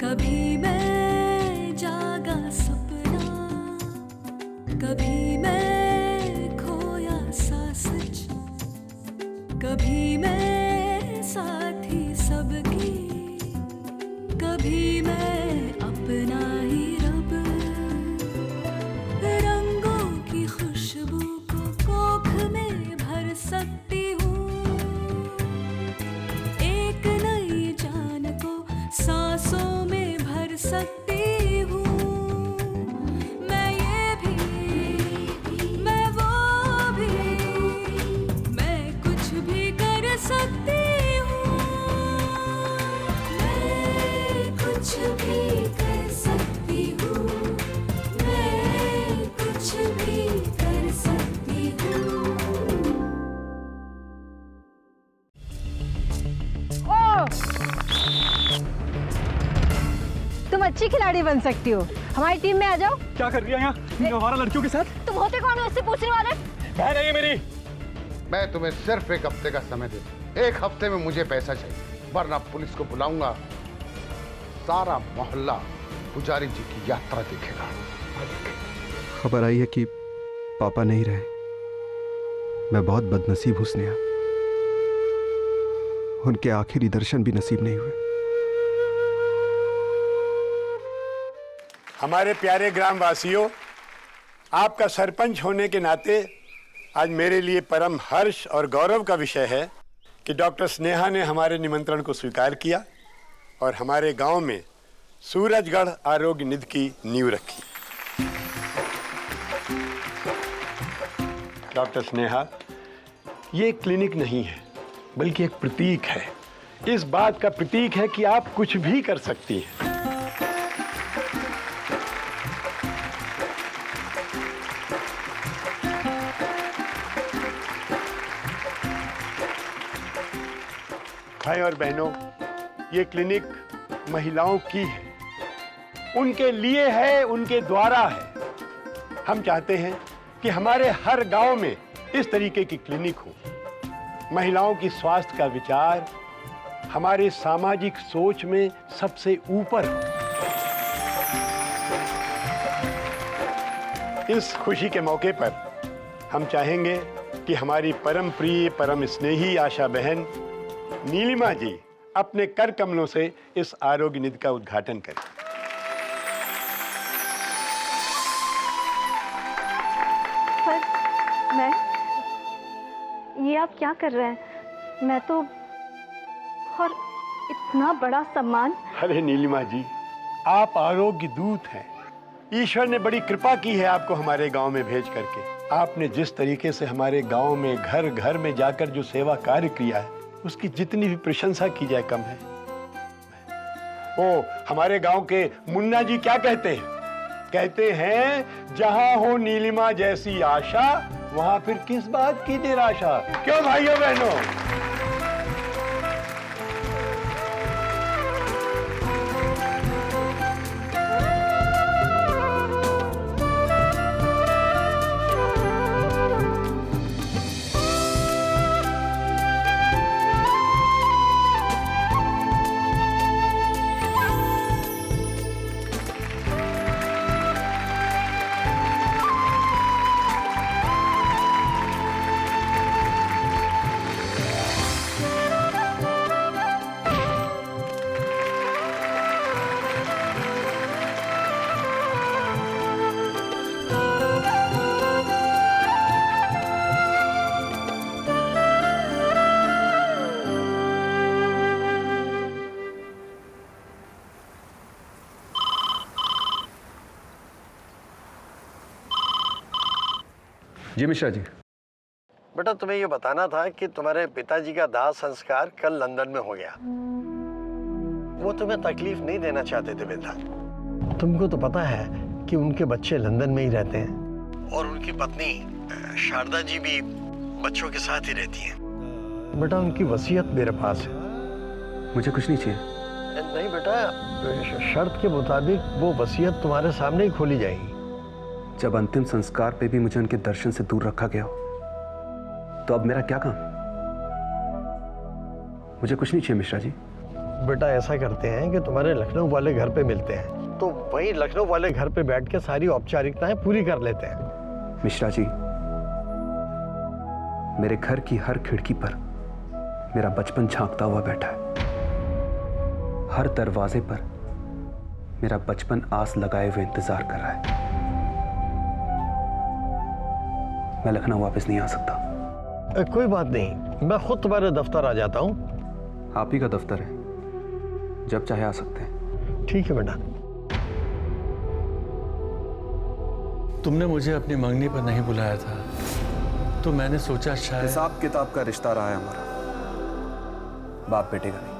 कभी मैं जागा सपना, कभी मैं खोया सा सच, कभी मैं साथी सबकी, कभी मैं अपना ही रब। रंगों की खुशबू को कोख में भर सकती हूँ, एक नई जान को सांसों में भर सकती हूँ। मैं ये भी, मैं वो भी, मैं कुछ भी कर सकती हूँ। मैं कुछ भी कर सकती हूँ, मैं कुछ भी कर सकती हूँ। तुम अच्छी खिलाड़ी बन सकती हो, हमारी टीम में आ जाओ। क्या कर रही है यहाँ हमारा लड़कियों के साथ? तुम होते कौन हो इससे पूछने वाले? बहन है ये मेरी। मैं तुम्हें सिर्फ एक हफ्ते का समय देता हूं। एक हफ्ते में मुझे पैसा चाहिए, वरना पुलिस को बुलाऊंगा। सारा मोहल्ला पुजारी जी की यात्रा देखेगा। खबर आई है कि पापा नहीं रहे। मैं बहुत बदनसीब हूं स्नेहा, उनके आखिरी दर्शन भी नसीब नहीं हुए। हमारे प्यारे ग्रामवासियों, आपका सरपंच होने के नाते आज मेरे लिए परम हर्ष और गौरव का विषय है कि डॉक्टर स्नेहा ने हमारे निमंत्रण को स्वीकार किया और हमारे गांव में सूरजगढ़ आरोग्य निधि की नींव रखी। डॉक्टर स्नेहा, ये क्लिनिक नहीं है बल्कि एक प्रतीक है। इस बात का प्रतीक है कि आप कुछ भी कर सकती हैं। भाई और बहनों, ये क्लिनिक महिलाओं की है, उनके लिए है, उनके द्वारा है। हम चाहते हैं कि हमारे हर गांव में इस तरीके की क्लिनिक हो। महिलाओं की स्वास्थ्य का विचार हमारे सामाजिक सोच में सबसे ऊपर हो। इस खुशी के मौके पर हम चाहेंगे कि हमारी परम प्रिय, परम स्नेही आशा बहन नीलिमा जी अपने कर कमलों से इस आरोग्य निधि का उद्घाटन करें। पर मैं, ये आप क्या कर रहे हैं? मैं तो, और इतना बड़ा सम्मान। अरे नीलिमा जी, आप आरोग्य दूत हैं। ईश्वर ने बड़ी कृपा की है आपको हमारे गांव में भेज करके। आपने जिस तरीके से हमारे गांव में घर घर में जाकर जो सेवा कार्य किया है, उसकी जितनी भी प्रशंसा की जाए कम है। ओ, हमारे गांव के मुन्ना जी क्या कहते हैं? कहते हैं, जहां हो नीलिमा जैसी आशा, वहां फिर किस बात की निराशा। क्यों भाइयों बहनों? जी मिश्रा जी। बेटा, तुम्हें ये बताना था कि तुम्हारे पिताजी का दाह संस्कार कल लंदन में हो गया। वो तुम्हें तकलीफ नहीं देना चाहते थे बेटा। तुमको तो पता है कि उनके बच्चे लंदन में ही रहते हैं और उनकी पत्नी शारदा जी भी बच्चों के साथ ही रहती हैं। बेटा, उनकी वसीयत मेरे पास है। मुझे कुछ नहीं चाहिए। नहीं बेटा, शर्त के मुताबिक वो वसीयत तुम्हारे सामने ही खोली जाएगी। जब अंतिम संस्कार पे भी मुझे उनके दर्शन से दूर रखा गया हो, तो अब मेरा क्या काम? मुझे कुछ नहीं चाहिए मिश्रा जी। बेटा ऐसा करते हैं कि तुम्हारे लखनऊ वाले घर पे मिलते हैं, तो वहीं लखनऊ वाले घर पे बैठ के सारी औपचारिकताएं पूरी कर लेते हैं। मिश्रा जी, मेरे घर की हर खिड़की पर मेरा बचपन झांकता हुआ बैठा है। हर दरवाजे पर मेरा बचपन आस लगाए हुए इंतजार कर रहा है। मैं लखनऊ वापस नहीं आ सकता। कोई बात नहीं, मैं खुद तुम्हारे दफ्तर आ जाता हूँ। आप ही का दफ्तर है, जब चाहे आ सकते हैं। ठीक है बेटा। तुमने मुझे अपनी मंगनी पर नहीं बुलाया था, तो मैंने सोचा शायद। हिसाब किताब का रिश्ता रहा है हमारा, बाप बेटे का नहीं।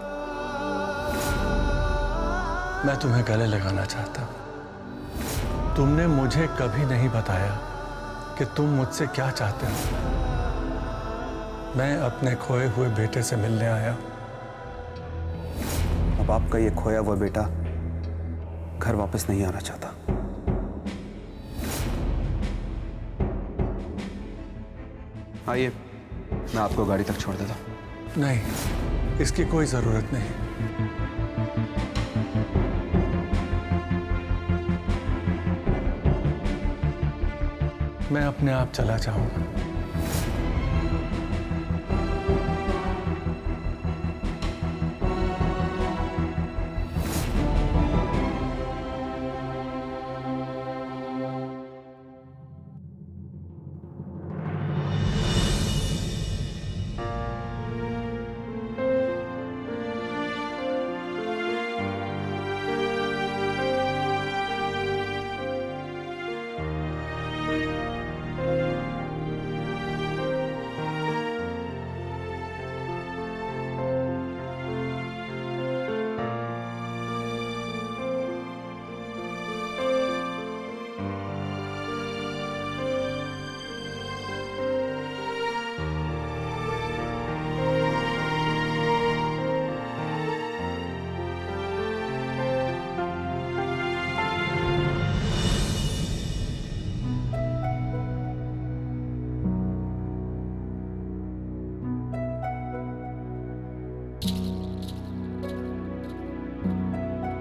मैं तुम्हें गले लगाना चाहता हूं। तुमने मुझे कभी नहीं बताया कि तुम मुझसे क्या चाहते हो। मैं अपने खोए हुए बेटे से मिलने आया। अब आपका ये खोया हुआ बेटा घर वापस नहीं आना चाहता। आइए, मैं आपको गाड़ी तक छोड़ देता हूं। नहीं, इसकी कोई जरूरत नहीं। मैं अपने आप चला जाऊंगा।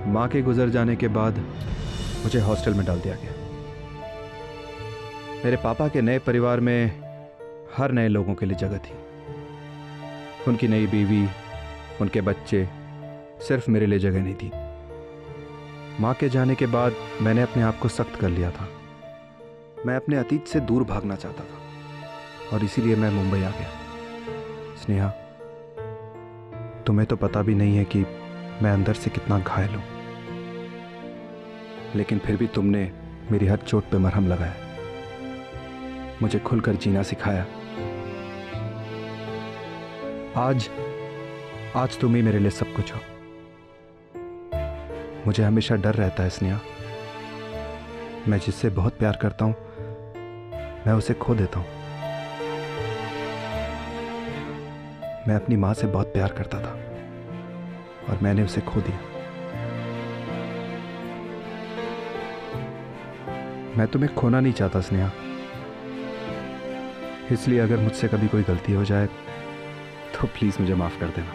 माँ के गुजर जाने के बाद मुझे हॉस्टल में डाल दिया गया। मेरे पापा के नए परिवार में हर नए लोगों के लिए जगह थी। उनकी नई बीवी, उनके बच्चे, सिर्फ मेरे लिए जगह नहीं थी। माँ के जाने के बाद मैंने अपने आप को सख्त कर लिया था। मैं अपने अतीत से दूर भागना चाहता था और इसीलिए मैं मुंबई आ गया। स्नेहा, तुम्हें तो पता भी नहीं है कि मैं अंदर से कितना घायल हूं, लेकिन फिर भी तुमने मेरी हर चोट पे मरहम लगाया, मुझे खुलकर जीना सिखाया। आज तुम ही मेरे लिए सब कुछ हो। मुझे हमेशा डर रहता है स्नेहा, मैं जिससे बहुत प्यार करता हूं मैं उसे खो देता हूं। मैं अपनी मां से बहुत प्यार करता था और मैंने उसे खो दिया। मैं तुम्हें खोना नहीं चाहता स्नेहा, इसलिए अगर मुझसे कभी कोई गलती हो जाए तो प्लीज मुझे माफ कर देना।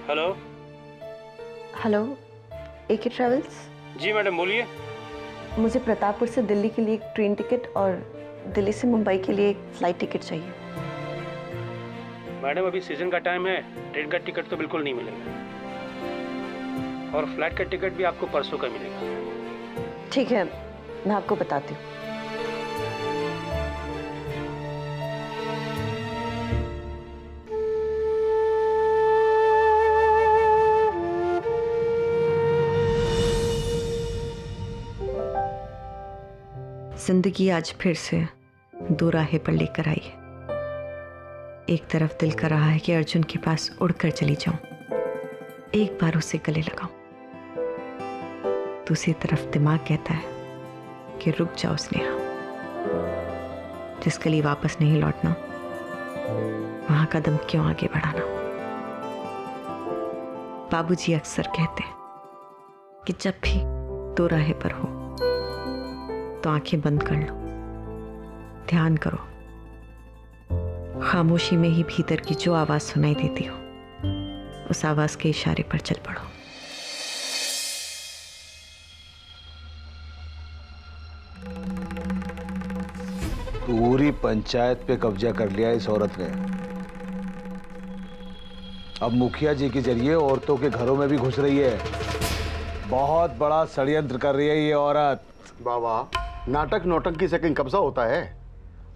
हेलो। हेलो, एके ट्रैवल्स। जी मैडम, बोलिए। मुझे प्रतापपुर से दिल्ली के लिए एक ट्रेन टिकट और दिल्ली से मुंबई के लिए एक फ्लाइट टिकट चाहिए। मैडम, अभी सीजन का टाइम है, ट्रेन का टिकट तो बिल्कुल नहीं मिलेगा और फ्लाइट का टिकट भी आपको परसों का मिलेगा। ठीक है, मैं आपको बताती हूँ। जिंदगी आज फिर से दो राहें पर लेकर आई है। एक तरफ दिल कर रहा है कि अर्जुन के पास उड़कर चली जाऊं, एक बार उसे गले लगाऊं। दूसरी तरफ दिमाग कहता है कि रुक जाओ स्नेहा, जिसके लिए वापस नहीं लौटना वहां कदम क्यों आगे बढ़ाना। बाबूजी अक्सर कहते कि जब भी दो राहे पर हो तो आंखें बंद कर लो, ध्यान करो, खामोशी में ही भीतर की जो आवाज सुनाई देती हो उस आवाज के इशारे पर चल पड़ो। पूरी पंचायत पे कब्जा कर लिया इस औरत ने। अब मुखिया जी के जरिए औरतों के घरों में भी घुस रही है। बहुत बड़ा षड्यंत्र कर रही है ये औरत। बाबा, नाटक नौटंकी से कहीं कब्जा होता है?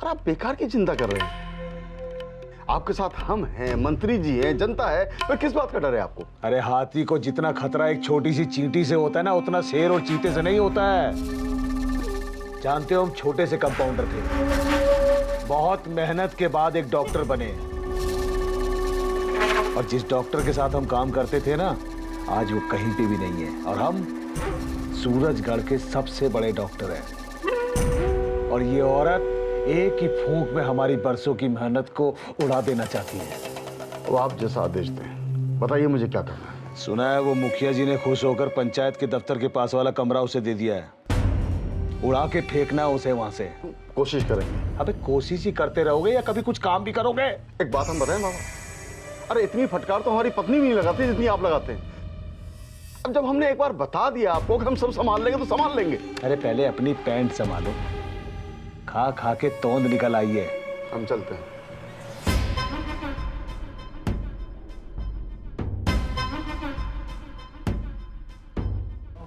और आप बेकार की चिंता कर रहे हैं। आपके साथ हम हैं, मंत्री जी हैं, जनता है, तो किस बात का डर है आपको? अरे हाथी को जितना खतरा एक छोटी सी चींटी से होता है ना, उतना शेर और चीते से नहीं होता है। जानते हो, हम छोटे से कंपाउंडर थे, बहुत मेहनत के बाद एक डॉक्टर बने, और जिस डॉक्टर के साथ हम काम करते थे ना, आज वो कहीं पे भी नहीं है, और हम सूरजगढ़ के सबसे बड़े डॉक्टर हैं। और ये औरत एक ही फूंक में हमारी बरसों की मेहनत को उड़ा देना चाहती है। अब आप जैसा आदेश दें, बताइए मुझे क्या करना है? सुना है वो मुखिया जी ने खुश होकर पंचायत के दफ्तर के पास वाला कमरा उसे दे दिया है। उड़ा के फेंकना उसे वहां से। कोशिश करेंगे। अबे कोशिश ही करते रहोगे या कभी कुछ काम भी करोगे? एक बात हम बताएं बाबा, अरे इतनी फटकार तो हमारी पत्नी भी नहीं लगाती जितनी आप लगाते हैं। अब जब हमने एक बार बता दिया आपको कि हम सब संभाल लेंगे तो संभाल लेंगे। अरे पहले अपनी पैंट संभालो, खा खा के तोंद निकल आई है। हम चलते हैं।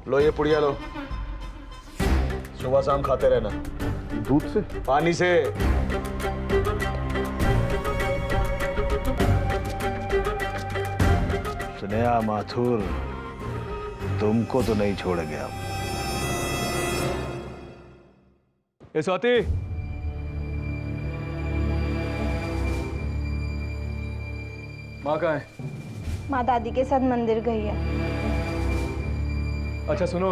लो ये पुड़िया लो, सुबह शाम खाते रहना। दूध से? पानी से। स्नेहा माथुर, तुमको तो नहीं छोड़ेंगे हम। ए स्वाति, माँ कहाँ है? माँ दादी के साथ मंदिर गई है। अच्छा सुनो,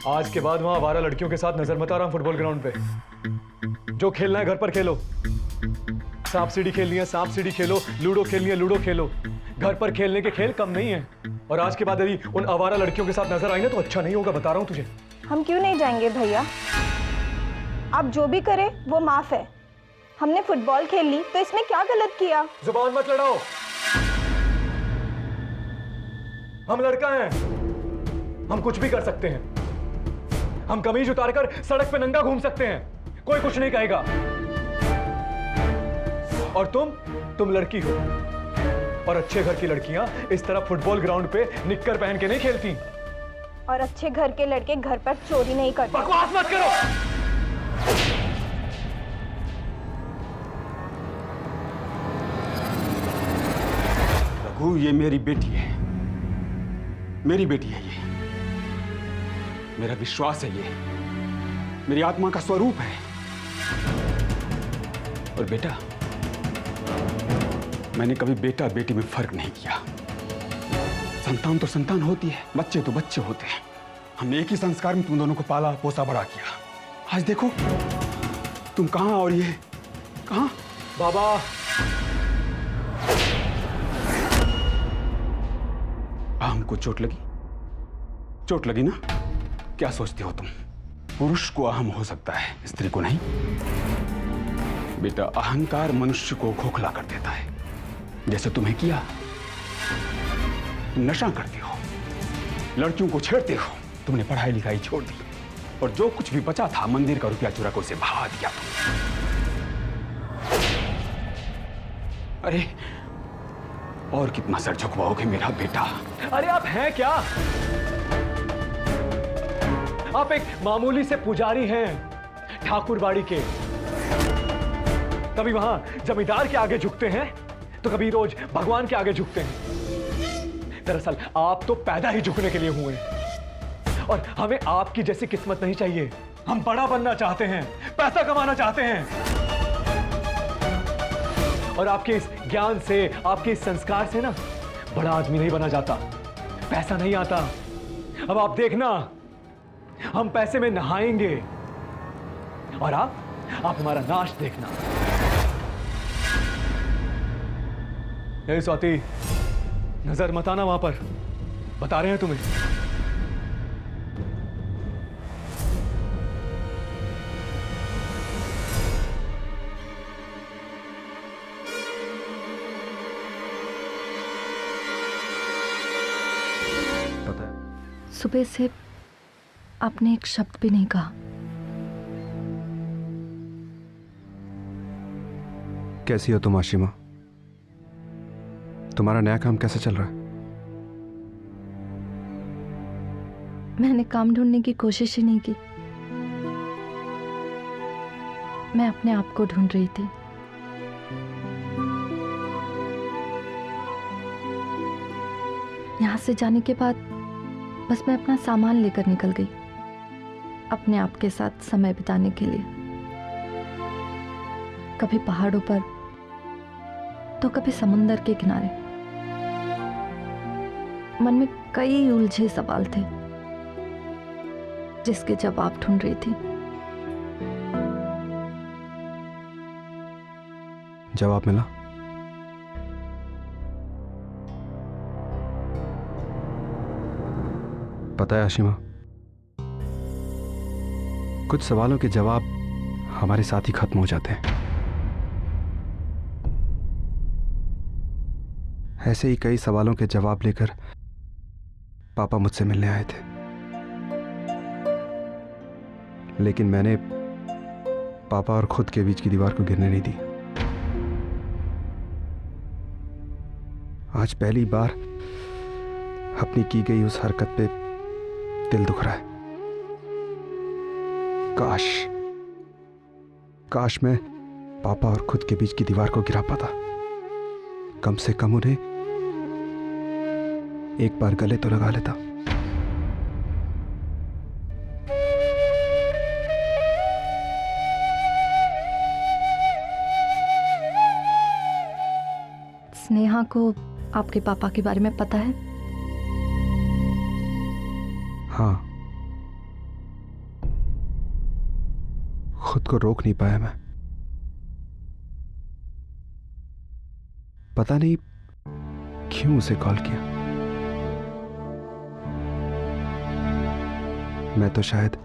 आज के बाद वहां आवारा लड़कियों के साथ नजर मत आ रहा हूं फुटबॉल ग्राउंड पे। जो खेलना है घर पर खेलो, सांप सीढ़ी खेलनी है सांप सीढ़ी खेलो, लूडो खेलनी है लूडो खेलो। घर पर खेलने के खेल कम नहीं है। और आज के बाद यदि उन आवारा लड़कियों के साथ नजर आई ना तो अच्छा नहीं होगा, बता रहा हूं तुझे। हम क्यों नहीं जाएंगे भैया? आप जो भी करें वो माफ है। हमने फुटबॉल खेल ली तो इसमें क्या गलत किया? जुबान मत लड़ाओ, हम लड़का हैं, हम कुछ भी कर सकते हैं। हम कमीज उतारकर सड़क पे नंगा घूम सकते हैं, कोई कुछ नहीं कहेगा। और तुम लड़की हो, और अच्छे घर की लड़कियां इस तरह फुटबॉल ग्राउंड पे निक्कर पहन के नहीं खेलती। और अच्छे घर के लड़के घर पर चोरी नहीं करते। बकवास मत करो। रघु, ये मेरी बेटी है, मेरी बेटी है ये, मेरा विश्वास है ये, मेरी आत्मा का स्वरूप है। और बेटा, मैंने कभी बेटा बेटी में फर्क नहीं किया। संतान तो संतान होती है, बच्चे तो बच्चे होते हैं। हमने एक ही संस्कार में तुम दोनों को पाला पोसा बड़ा किया। आज देखो तुम कहां और ये कहां। बाबा, हमको चोट लगी? चोट लगी ना? क्या सोचते हो तुम? पुरुष को अहम हो सकता है, स्त्री को नहीं। बेटा, अहंकार मनुष्य को खोखला कर देता है, जैसे तुम्हें किया। तुम नशा करते हो, लड़कियों को छेड़ते हो, तुमने पढ़ाई लिखाई छोड़ दी, और जो कुछ भी बचा था मंदिर का रुपया चुरा कर उसे बहा दिया तुमने। अरे और कितना सर झुकवाओगे मेरा बेटा? अरे आप हैं क्या? आप एक मामूली से पुजारी हैं ठाकुरबाड़ी के। कभी वहां जमींदार के आगे झुकते हैं तो कभी रोज भगवान के आगे झुकते हैं। दरअसल आप तो पैदा ही झुकने के लिए हुए, और हमें आपकी जैसी किस्मत नहीं चाहिए। हम बड़ा बनना चाहते हैं, पैसा कमाना चाहते हैं, और आपके इस ज्ञान से, आपके इस संस्कार से ना बड़ा आदमी नहीं बना जाता, पैसा नहीं आता। अब आप देखना, हम पैसे में नहाएंगे, और आप हमारा नाश देखना। ए स्वाति, नजर मत आना वहां पर, बता रहे हैं तुम्हें। पता है, सुबह से आपने एक शब्द भी नहीं कहा। कैसी हो तुम आशिमा? तुम्हारा नया काम कैसे चल रहा है? मैंने काम ढूंढने की कोशिश ही नहीं की। मैं अपने आप को ढूंढ रही थी। यहां से जाने के बाद बस मैं अपना सामान लेकर निकल गई, अपने आप के साथ समय बिताने के लिए। कभी पहाड़ों पर तो कभी समुंदर के किनारे। मन में कई उलझे सवाल थे जिसके जवाब ढूंढ रही थी। जवाब मिला? पता है आशिमा, कुछ सवालों के जवाब हमारे साथ ही खत्म हो जाते हैं। ऐसे ही कई सवालों के जवाब लेकर पापा मुझसे मिलने आए थे, लेकिन मैंने पापा और खुद के बीच की दीवार को गिरने नहीं दी। आज पहली बार अपनी की गई उस हरकत पे दिल दुख रहा है। काश मैं पापा और खुद के बीच की दीवार को गिरा पाता। कम से कम उन्हें एक बार गले तो लगा लेता। स्नेहा को आपके पापा के बारे में पता है? हाँ, खुद को रोक नहीं पाया मैं। पता नहीं क्यों उसे कॉल किया। मैं तो शायद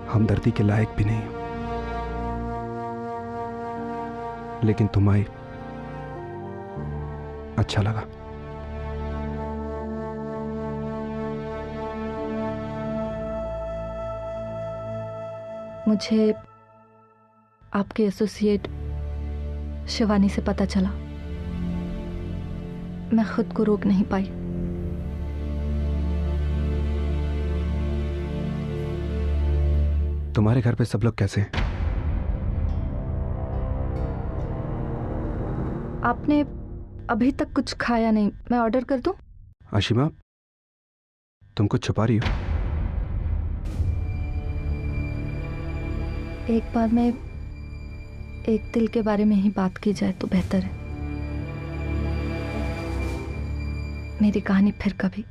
हमदर्दी के लायक भी नहीं हूं, लेकिन तुम आई, अच्छा लगा। मुझे आपके एसोसिएट शिवानी से पता चला। मैं खुद को रोक नहीं पाई। तुम्हारे घर पे सब लोग कैसे हैं? आपने अभी तक कुछ खाया नहीं, मैं ऑर्डर कर दूं? आशिमा, तुम कुछ छुपा रही हो? एक बार में एक दिल के बारे में ही बात की जाए तो बेहतर है। मेरी कहानी फिर कभी।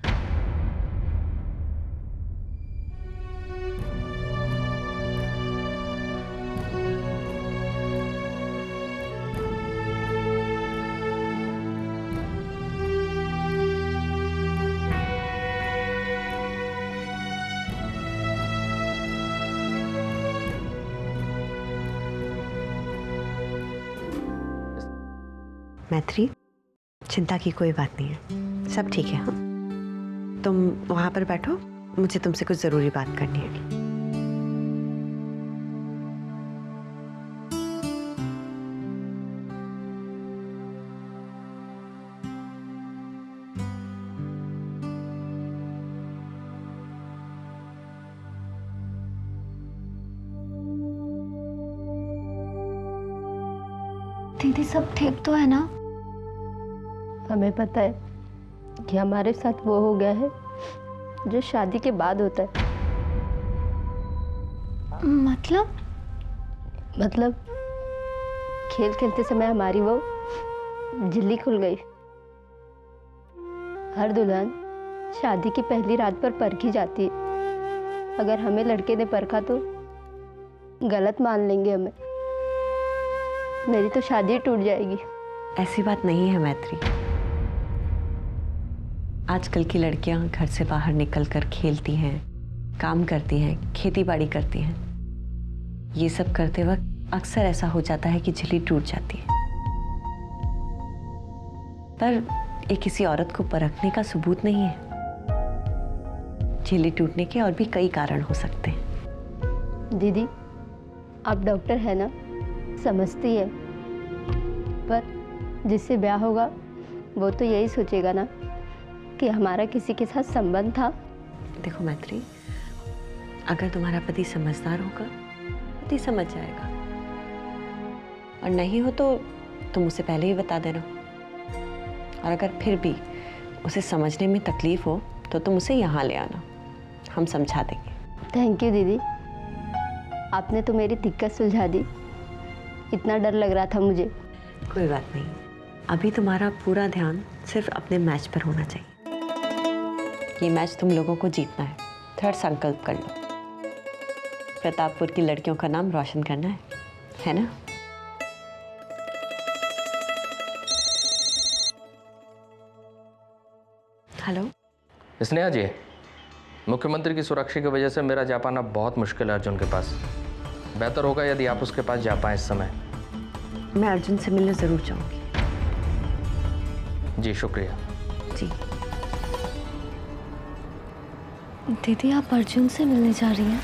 मैत्री, चिंता की कोई बात नहीं है, सब ठीक है। हाँ, तुम वहां पर बैठो, मुझे तुमसे कुछ जरूरी बात करनी है। दीदी, सब ठीक तो है ना? हमें पता है कि हमारे साथ वो हो गया है जो शादी के बाद होता है। मतलब खेल खेलते समय हमारी वो झिल्ली खुल गई। हर दुल्हन शादी की पहली रात पर परखी जाती है। अगर हमें लड़के ने परखा तो गलत मान लेंगे हमें। मेरी तो शादी टूट जाएगी। ऐसी बात नहीं है मैत्री। आजकल की लड़कियां घर से बाहर निकलकर खेलती हैं, काम करती हैं, खेती बाड़ी करती हैं। ये सब करते वक्त अक्सर ऐसा हो जाता है कि झिल्ली टूट जाती है, पर ये किसी औरत को परखने का सबूत नहीं है। झिल्ली टूटने के और भी कई कारण हो सकते हैं। दीदी, आप डॉक्टर है ना, समझती है, पर जिससे ब्याह होगा वो तो यही सोचेगा ना कि हमारा किसी के साथ संबंध था। देखो मैत्री, अगर तुम्हारा पति समझदार होगा, पति समझ जाएगा, और नहीं हो तो तुम उसे पहले ही बता देना। और अगर फिर भी उसे समझने में तकलीफ हो तो तुम उसे यहाँ ले आना, हम समझा देंगे। थैंक यू दीदी, आपने तो मेरी दिक्कत सुलझा दी। इतना डर लग रहा था मुझे। कोई बात नहीं, अभी तुम्हारा पूरा ध्यान सिर्फ अपने मैच पर होना चाहिए। ये मैच तुम लोगों को जीतना है। थोड़ा संकल्प कर लो, प्रतापपुर की लड़कियों का नाम रोशन करना है ना? हेलो स्नेहा जी, मुख्यमंत्री की सुरक्षा की वजह से मेरा जा पाना बहुत मुश्किल है अर्जुन के पास। बेहतर होगा यदि आप उसके पास जा पाएं इस समय। मैं अर्जुन से मिलने ज़रूर चाहूँगी। जी शुक्रिया। जी दीदी, आप अर्जुन से मिलने जा रही हैं?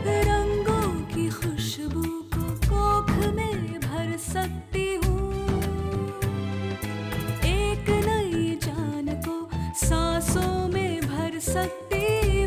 रंगों की खुशबू को कोख में भर सकती हूँ, एक नई जान को सांसों में भर सकती